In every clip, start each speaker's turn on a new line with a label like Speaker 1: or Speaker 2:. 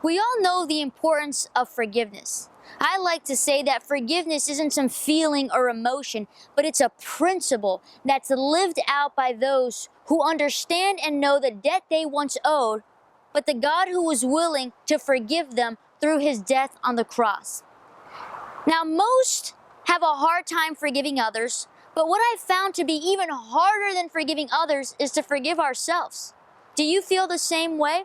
Speaker 1: We all know the importance of forgiveness. I like to say that forgiveness isn't some feeling or emotion, but it's a principle that's lived out by those who understand and know the debt they once owed, but the God who was willing to forgive them through his death on the cross. Now, most have a hard time forgiving others, but what I've found to be even harder than forgiving others is to forgive ourselves. Do you feel the same way?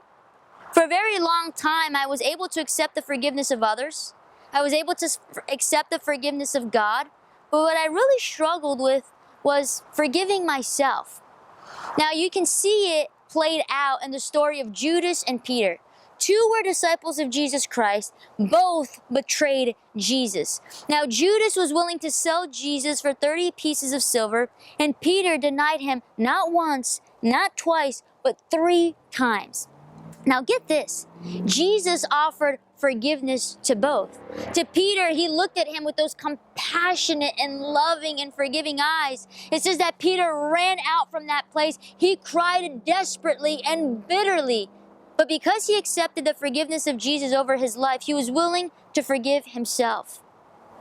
Speaker 1: For a very long time, I was able to accept the forgiveness of others. I was able to accept the forgiveness of God. But what I really struggled with was forgiving myself. Now, you can see it played out in the story of Judas and Peter. Two were disciples of Jesus Christ. Both betrayed Jesus. Now, Judas was willing to sell Jesus for 30 pieces of silver, and Peter denied him not once, not twice, but 3 times. Now get this, Jesus offered forgiveness to both. To Peter, he looked at him with those compassionate and loving and forgiving eyes. It says that Peter ran out from that place. He cried desperately and bitterly. But because he accepted the forgiveness of Jesus over his life, he was willing to forgive himself.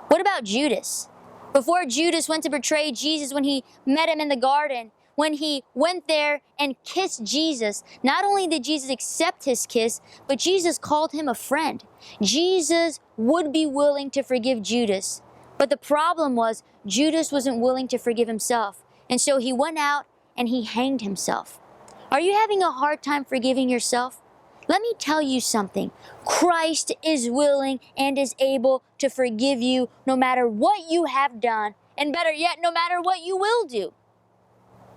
Speaker 1: What about Judas? Before Judas went to betray Jesus, when he met him in the garden, when he went there and kissed Jesus, not only did Jesus accept his kiss, but Jesus called him a friend. Jesus would be willing to forgive Judas. But the problem was, Judas wasn't willing to forgive himself. And so he went out and he hanged himself. Are you having a hard time forgiving yourself? Let me tell you something. Christ is willing and is able to forgive you no matter what you have done, and better yet, no matter what you will do.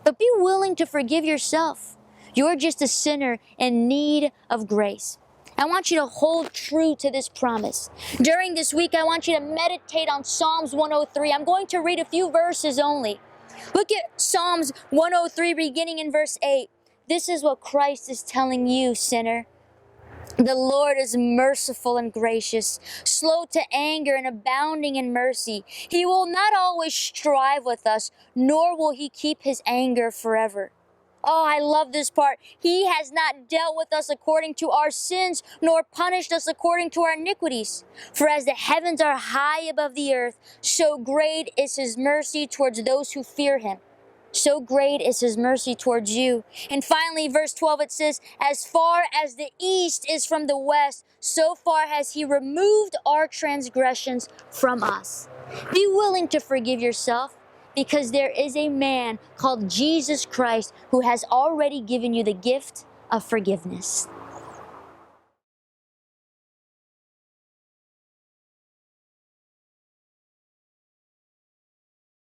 Speaker 1: But be willing to forgive yourself. You're just a sinner in need of grace. I want you to hold true to this promise. During this week, I want you to meditate on Psalms 103. I'm going to read a few verses only. Look at Psalms 103, beginning in verse 8. This is what Christ is telling you, sinner. The Lord is merciful and gracious, slow to anger and abounding in mercy. He will not always strive with us, nor will he keep his anger forever. Oh, I love this part. He has not dealt with us according to our sins, nor punished us according to our iniquities. For as the heavens are high above the earth, so great is his mercy towards those who fear him. So great is his mercy towards you. And finally, verse 12, it says, as far as the east is from the west, so far has he removed our transgressions from us. Be willing to forgive yourself, because there is a man called Jesus Christ who has already given you the gift of forgiveness.